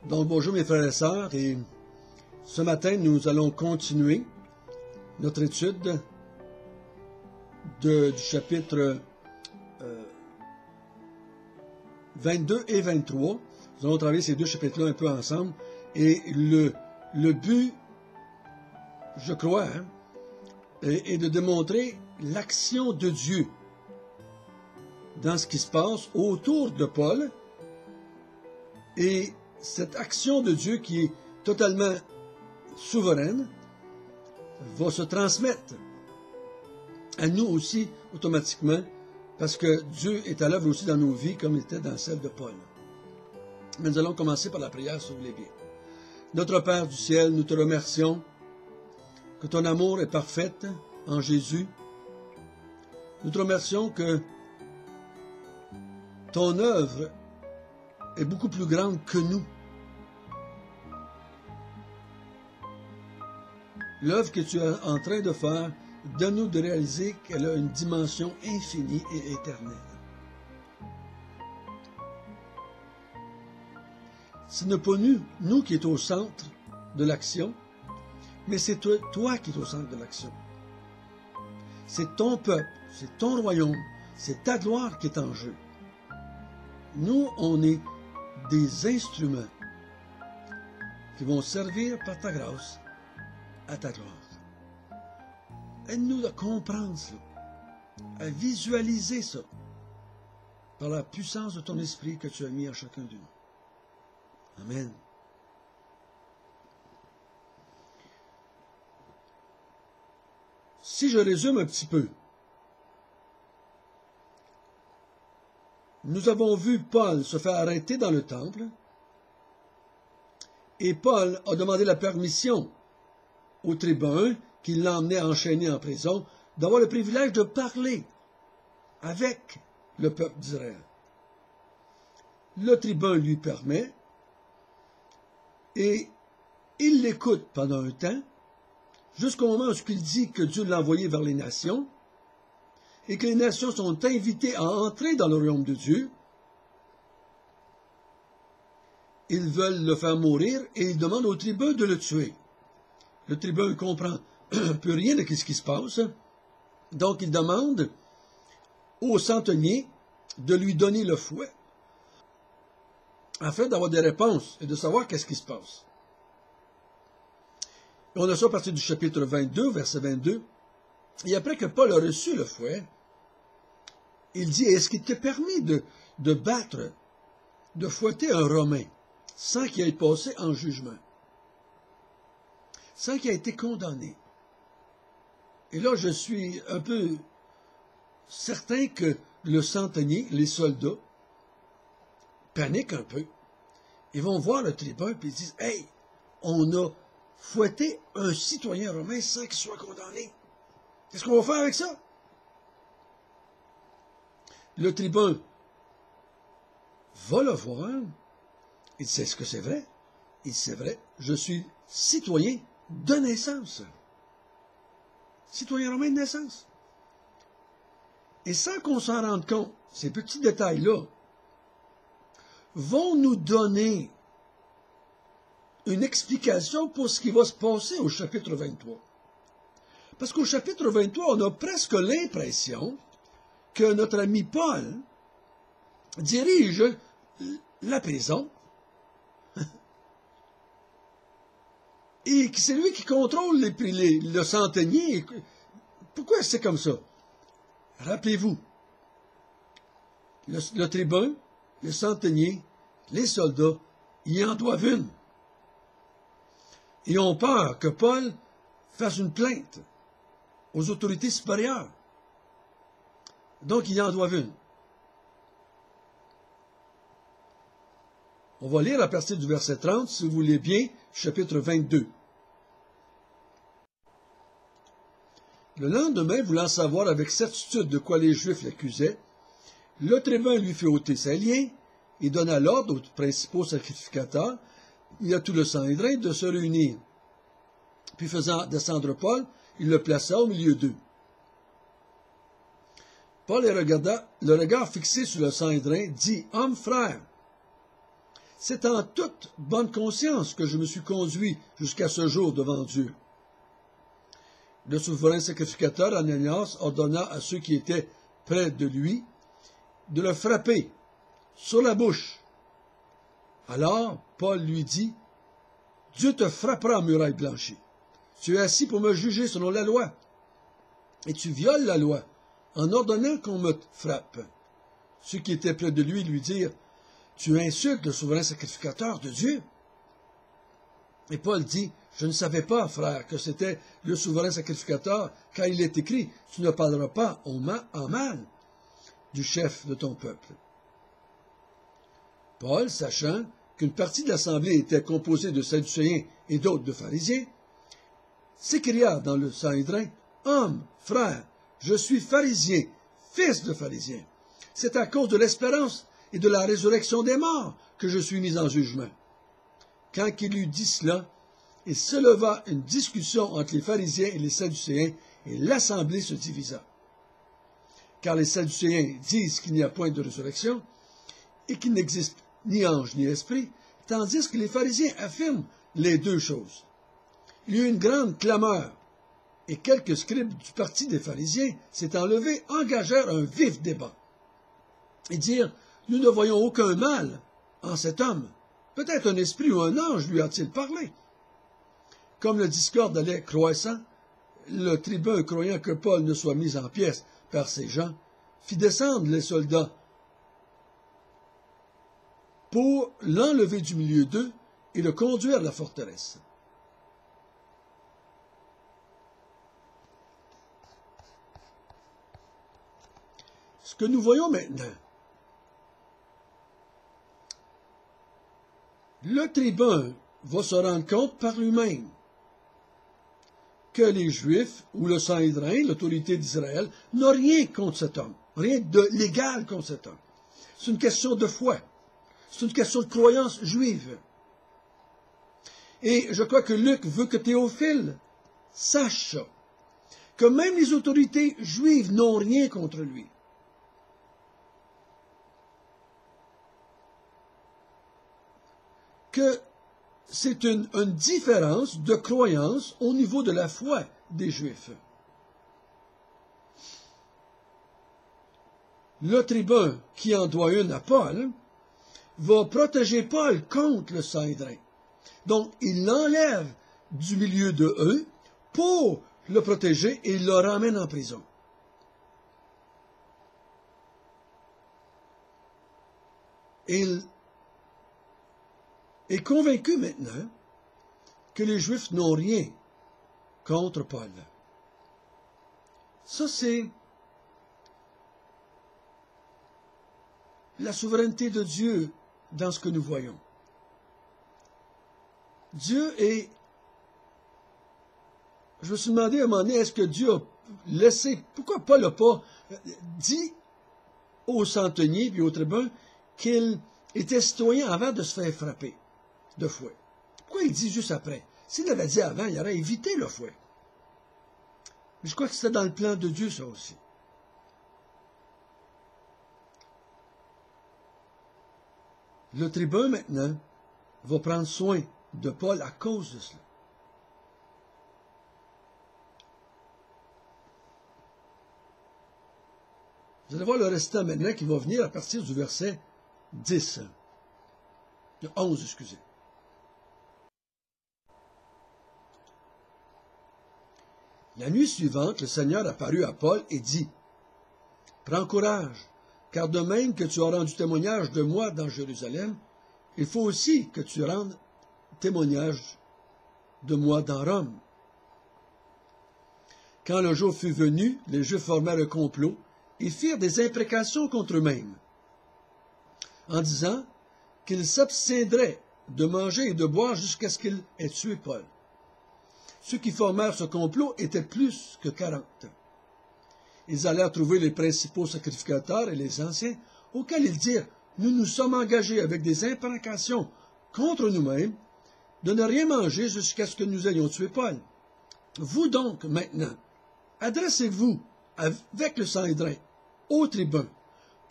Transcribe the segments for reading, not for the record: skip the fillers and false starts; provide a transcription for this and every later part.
Donc bonjour mes frères et sœurs, et ce matin nous allons continuer notre étude du chapitre 22 et 23. Nous allons travailler ces deux chapitres-là un peu ensemble, et le but, je crois, est de démontrer l'action de Dieu dans ce qui se passe autour de Paul, et cette action de Dieu qui est totalement souveraine va se transmettre à nous aussi automatiquement, parce que Dieu est à l'œuvre aussi dans nos vies comme il était dans celle de Paul. Mais nous allons commencer par la prière, si vous voulez bien. Notre Père du ciel, nous te remercions que ton amour est parfait en Jésus. Nous te remercions que ton œuvre est beaucoup plus grande que nous. L'œuvre que tu es en train de faire, donne-nous de réaliser qu'elle a une dimension infinie et éternelle. Ce n'est pas nous qui est au centre de l'action, mais c'est toi qui es au centre de l'action. C'est ton peuple, c'est ton royaume, c'est ta gloire qui est en jeu. Nous, on est des instruments qui vont servir par ta grâce à ta gloire. Aide-nous à comprendre cela, à visualiser ça, par la puissance de ton esprit que tu as mis en chacun de nous. Amen. Si je résume un petit peu, nous avons vu Paul se faire arrêter dans le temple, et Paul a demandé la permission au tribun qui l'emmenait enchaîné en prison, d'avoir le privilège de parler avec le peuple d'Israël. Le tribun lui permet, et il l'écoute pendant un temps, jusqu'au moment où il dit que Dieu l'a envoyé vers les nations, et que les nations sont invitées à entrer dans le royaume de Dieu. Ils veulent le faire mourir, et ils demandent au tribun de le tuer. Le tribun ne comprend plus rien de ce qui se passe, donc il demande au centenier de lui donner le fouet, afin d'avoir des réponses et de savoir qu'est-ce qui se passe. Et on a ça à partir du chapitre 22, verset 22. Et après que Paul a reçu le fouet, il dit, est-ce qu'il t'est permis de battre, de fouetter un Romain, sans qu'il ait passé en jugement, sans qu'il ait été condamné? Et là, je suis un peu certain que le centenier, les soldats, paniquent un peu. Ils vont voir le tribun et ils disent, « Hey, on a fouetté un citoyen romain sans qu'il soit condamné. Qu'est-ce qu'on va faire avec ça? » Le tribun va le voir. Il sait ce que c'est vrai. Il dit, c'est vrai, je suis citoyen de naissance. Citoyen romain de naissance. Et sans qu'on s'en rende compte, ces petits détails-là vont nous donner une explication pour ce qui va se passer au chapitre 23. Parce qu'au chapitre 23, on a presque l'impression que notre ami Paul dirige la prison et que c'est lui qui contrôle le centenier. Pourquoi c'est comme ça? Rappelez-vous, le tribun, le centenier, les soldats, ils en doivent une. Ils ont peur que Paul fasse une plainte aux autorités supérieures. Donc, ils en doivent une. On va lire à partir du verset 30, si vous voulez bien, chapitre 22. Le lendemain, voulant savoir avec certitude de quoi les Juifs l'accusaient, le tribun lui fit ôter ses liens et donna l'ordre aux principaux sacrificateurs et à tout le Sanhédrin de se réunir. Puis faisant descendre Paul, il le plaça au milieu d'eux. Paul les regarda, le regard fixé sur le Sanhédrin, dit, « Hommes frères, c'est en toute bonne conscience que je me suis conduit jusqu'à ce jour devant Dieu. Le souverain sacrificateur Ananias ordonna à ceux qui étaient près de lui de le frapper sur la bouche. Alors Paul lui dit, « Dieu te frappera en muraille blanchie. Tu es assis pour me juger selon la loi, et tu violes la loi en ordonnant qu'on me frappe. » Ceux qui étaient près de lui dirent, « Tu insultes le souverain sacrificateur de Dieu. » Et Paul dit, « Je ne savais pas, frère, que c'était le souverain sacrificateur, car il est écrit, tu ne parleras pas en mal du chef de ton peuple. » Paul, sachant qu'une partie de l'assemblée était composée de Sadducéens et d'autres de pharisiens, s'écria dans le Sanhédrin, « Homme, frère, je suis pharisien, fils de pharisien. C'est à cause de l'espérance et de la résurrection des morts que je suis mis en jugement. » Quand il eut dit cela, il se leva une discussion entre les pharisiens et les sadducéens, et l'assemblée se divisa. Car les sadducéens disent qu'il n'y a point de résurrection, et qu'il n'existe ni ange ni esprit, tandis que les pharisiens affirment les deux choses. Il y eut une grande clameur, et quelques scribes du parti des pharisiens, s'étant levés, engagèrent un vif débat, et dirent, « Nous ne voyons aucun mal en cet homme. Peut-être un esprit ou un ange lui a-t-il parlé. » Comme le discorde allait croissant, le tribun, croyant que Paul ne soit mis en pièces par ces gens, fit descendre les soldats pour l'enlever du milieu d'eux et le conduire à la forteresse. Ce que nous voyons maintenant, le tribun va se rendre compte par lui-même que les Juifs ou le Sanhédrin, l'autorité d'Israël, n'ont rien contre cet homme, rien de légal contre cet homme. C'est une question de foi, c'est une question de croyance juive. Et je crois que Luc veut que Théophile sache ça, que même les autorités juives n'ont rien contre lui. Que c'est une différence de croyance au niveau de la foi des Juifs. Le tribun qui en doit une à Paul va protéger Paul contre le Sanhédrin. Donc, il l'enlève du milieu de eux pour le protéger et il le ramène en prison. Il est convaincu maintenant que les Juifs n'ont rien contre Paul. Ça, c'est la souveraineté de Dieu dans ce que nous voyons. Dieu est... Je me suis demandé à un moment donné, est-ce que Dieu a laissé... Pourquoi Paul n'a pas dit au centenier et au tribun qu'il était citoyen avant de se faire frapper de fouet? Pourquoi il dit juste après? S'il l'avait dit avant, il aurait évité le fouet. Mais je crois que c'était dans le plan de Dieu, ça aussi. Le tribun, maintenant, va prendre soin de Paul à cause de cela. Vous allez voir le restant maintenant qui va venir à partir du verset 10. 11, excusez. La nuit suivante, le Seigneur apparut à Paul et dit, « Prends courage, car de même que tu as rendu témoignage de moi dans Jérusalem, il faut aussi que tu rendes témoignage de moi dans Rome. » Quand le jour fut venu, les Juifs formèrent un complot et firent des imprécations contre eux-mêmes, en disant qu'ils s'abstiendraient de manger et de boire jusqu'à ce qu'ils aient tué Paul. Ceux qui formèrent ce complot étaient plus que 40. Ils allèrent trouver les principaux sacrificateurs et les anciens, auxquels ils dirent, « Nous nous sommes engagés avec des imprécations contre nous-mêmes de ne rien manger jusqu'à ce que nous ayons tué Paul. Vous donc, maintenant, adressez-vous avec le Sanhédrin au tribun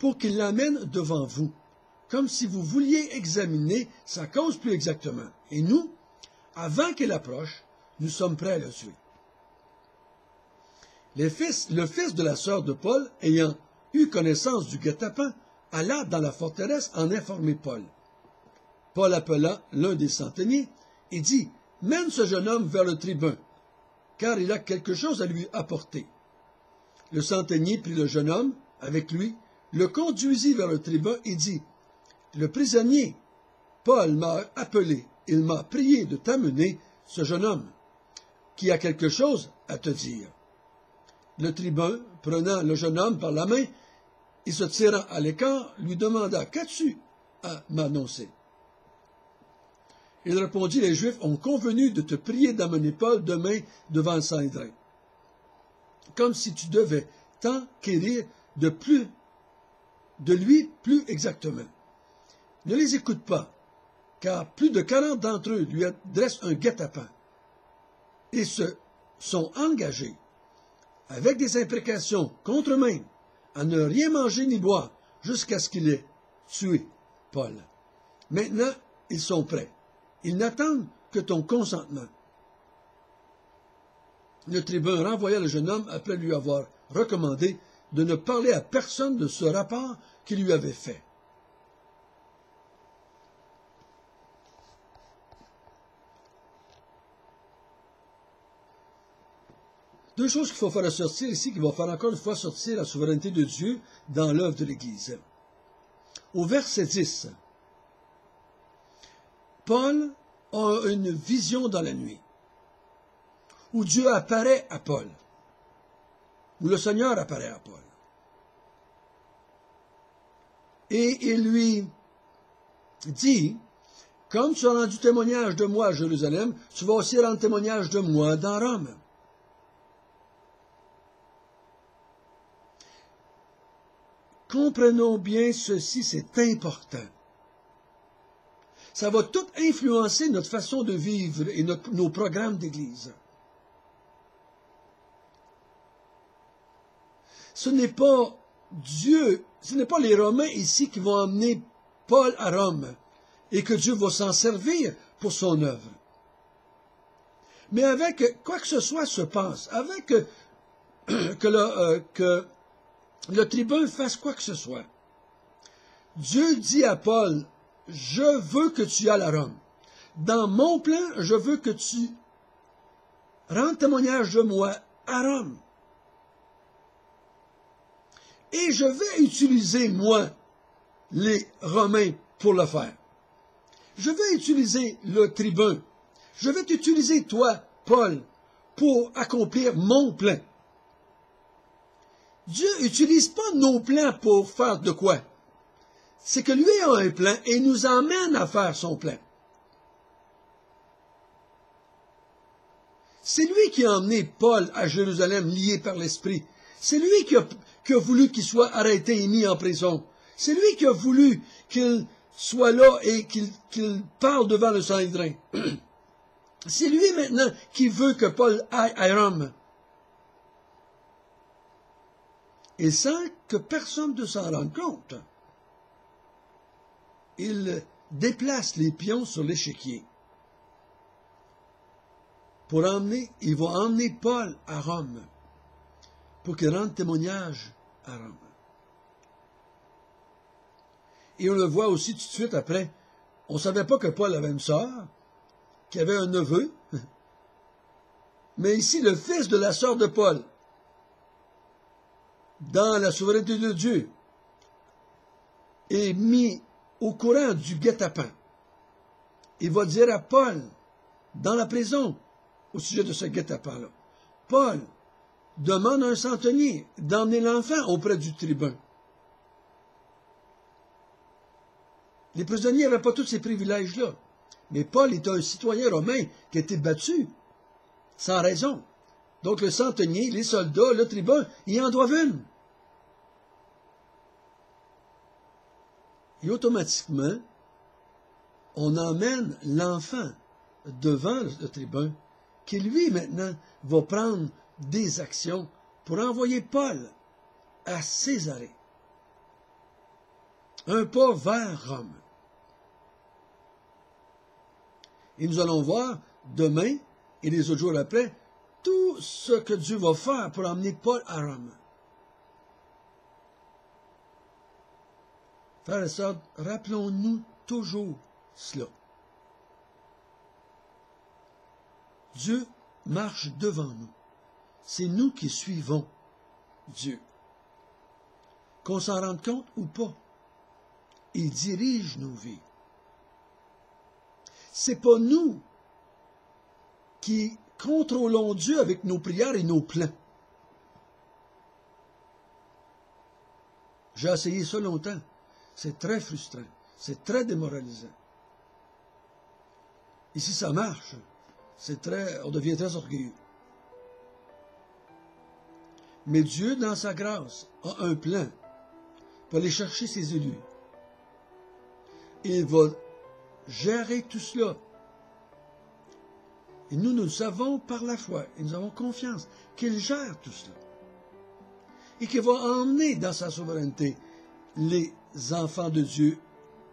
pour qu'il l'amène devant vous, comme si vous vouliez examiner sa cause plus exactement. Et nous, avant qu'il approche, nous sommes prêts à le tuer. Le fils de la sœur de Paul, ayant eu connaissance du guet-apens, alla dans la forteresse en informer Paul. Paul appela l'un des centeniers et dit, « Mène ce jeune homme vers le tribun, car il a quelque chose à lui apporter. » Le centenier prit le jeune homme avec lui, le conduisit vers le tribun et dit, « Le prisonnier, Paul m'a appelé, il m'a prié de t'amener ce jeune homme, qui a quelque chose à te dire. » Le tribun, prenant le jeune homme par la main et se tirant à l'écart, lui demanda, « Qu'as-tu à m'annoncer » Il répondit, « Les Juifs ont convenu de te prier d'amener Paul demain devant le Sanhédrin, comme si tu devais t'enquérir de lui plus exactement. Ne les écoute pas, car plus de 40 d'entre eux lui adressent un guet-apens et se sont engagés avec des imprécations contre eux-mêmes à ne rien manger ni boire jusqu'à ce qu'il ait tué Paul. Maintenant, ils sont prêts. Ils n'attendent que ton consentement. » Le tribun renvoya le jeune homme après lui avoir recommandé de ne parler à personne de ce rapport qu'il lui avait fait. Deux choses qu'il faut faire ressortir ici, qui vont faire encore une fois sortir la souveraineté de Dieu dans l'œuvre de l'Église. Au verset 10, Paul a une vision dans la nuit, où Dieu apparaît à Paul, où le Seigneur apparaît à Paul. Et il lui dit, « Comme tu as rendu témoignage de moi à Jérusalem, tu vas aussi rendre témoignage de moi dans Rome. » Comprenons bien ceci, c'est important. Ça va tout influencer notre façon de vivre et nos programmes d'Église. Ce n'est pas Dieu, ce n'est pas les Romains ici qui vont emmener Paul à Rome et que Dieu va s'en servir pour son œuvre. Mais avec quoi que ce soit se passe, avec que le tribun fasse quoi que ce soit, Dieu dit à Paul, « Je veux que tu ailles à Rome. Dans mon plan, je veux que tu rendes témoignage de moi à Rome. Et je vais utiliser, moi, les Romains pour le faire. Je vais utiliser le tribun. Je vais t'utiliser, toi, Paul, pour accomplir mon plan. » Dieu n'utilise pas nos plans pour faire de quoi? C'est que lui a un plan et nous emmène à faire son plan. C'est lui qui a emmené Paul à Jérusalem lié par l'Esprit. C'est lui qui a voulu qu'il soit arrêté et mis en prison. C'est lui qui a voulu qu'il soit là et qu'il parle devant le Sanhédrin. C'est lui maintenant qui veut que Paul aille à Rome. Et sans que personne ne s'en rende compte, il déplace les pions sur l'échiquier. Il va emmener Paul à Rome pour qu'il rende témoignage à Rome. Et on le voit aussi tout de suite après. On ne savait pas que Paul avait une sœur, qu'il avait un neveu. Mais ici, le fils de la sœur de Paul, dans la souveraineté de Dieu, est mis au courant du guet-apens. Il va dire à Paul, dans la prison, au sujet de ce guet-apens-là, « Paul, demande à un centenier d'emmener l'enfant auprès du tribun. » Les prisonniers n'avaient pas tous ces privilèges-là. Mais Paul était un citoyen romain qui a été battu, sans raison. Donc le centenier, les soldats, le tribun, ils en doivent une. Et automatiquement, on emmène l'enfant devant le tribun, qui lui, maintenant, va prendre des actions pour envoyer Paul à Césarée. un pas vers Rome. Et nous allons voir demain et les autres jours après tout ce que Dieu va faire pour emmener Paul à Rome. Frères et sœurs, rappelons-nous toujours cela. Dieu marche devant nous. C'est nous qui suivons Dieu. Qu'on s'en rende compte ou pas, il dirige nos vies. C'est pas nous qui contrôlons Dieu avec nos prières et nos plans. J'ai essayé ça longtemps. C'est très frustrant. C'est très démoralisant. Et si ça marche, on devient très orgueilleux. Mais Dieu, dans sa grâce, a un plan pour aller chercher ses élus. Et il va gérer tout cela. Et nous le savons par la foi, et nous avons confiance qu'il gère tout cela. Et qu'il va emmener dans sa souveraineté les enfants de Dieu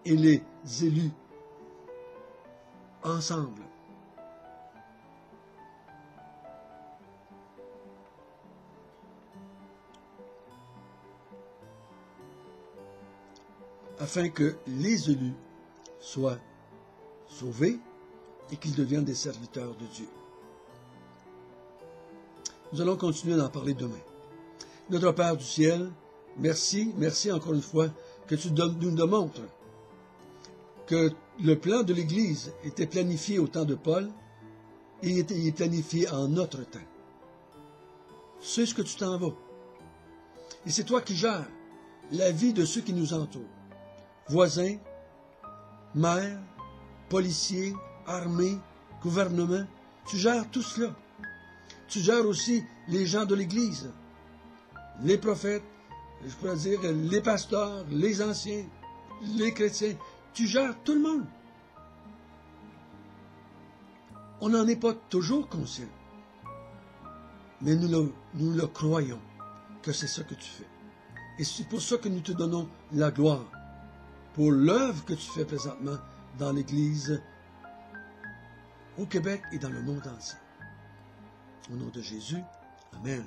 et les élus ensemble. Afin que les élus soient sauvés et qu'ils deviennent des serviteurs de Dieu. Nous allons continuer d'en parler demain. Notre Père du ciel, merci encore une fois que tu nous démontres que le plan de l'Église était planifié au temps de Paul et il est planifié en notre temps. C'est ce que tu t'en vas. Et c'est toi qui gères la vie de ceux qui nous entourent. Voisins, maires, policiers, armée, gouvernement, tu gères tout cela. Tu gères aussi les gens de l'Église, les prophètes, je pourrais dire les pasteurs, les anciens, les chrétiens. Tu gères tout le monde. On n'en est pas toujours conscient, mais nous le croyons que c'est ça que tu fais. Et c'est pour ça que nous te donnons la gloire pour l'œuvre que tu fais présentement dans l'Église au Québec et dans le monde entier. Au nom de Jésus, Amen.